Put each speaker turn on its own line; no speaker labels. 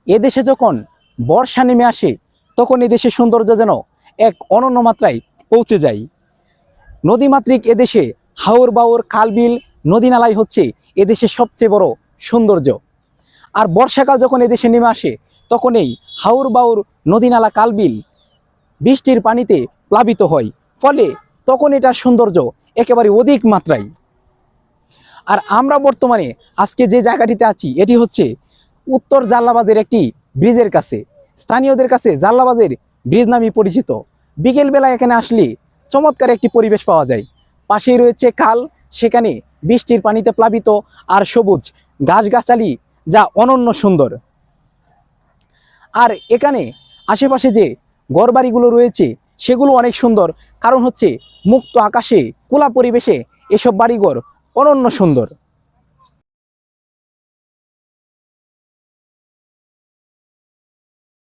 এদেশে যখন বর্ষা নেমে আসে তখন এদেশের সৌন্দর্য যেন এক অনন্য মাত্রায় পৌঁছে যায়। নদীমাতৃক এদেশে হাওর বাওর খালবিল নদী নালাই হচ্ছে এদেশের সবচেয়ে বড় সৌন্দর্য। আর বর্ষাকাল যখন এদেশে নেমে আসে তখন এই হাওর বাওর নদী নালা কালবিল বৃষ্টির পানিতে প্লাবিত হয়, ফলে তখন এটার সৌন্দর্য একেবারে অধিক মাত্রায়। আর আমরা বর্তমানে আজকে যে জায়গাটিতে আছি এটি হচ্ছে উত্তর জাল্লাবাদের একটি ব্রিজের কাছে। স্থানীয়দের কাছে জাল্লাবাদের ব্রিজ নামে পরিচিত। বিকেলবেলা এখানে আসলে চমৎকার একটি পরিবেশ পাওয়া যায়। পাশেই রয়েছে খাল, সেখানে বৃষ্টির পানিতে প্লাবিত আর সবুজ গাছগাছালি, যা অনন্য সুন্দর। আর এখানে আশেপাশে যে ঘরবাড়িগুলো রয়েছে সেগুলো অনেক সুন্দর, কারণ হচ্ছে মুক্ত আকাশে খোলা পরিবেশে এসব বাড়িঘর অনন্য সুন্দর।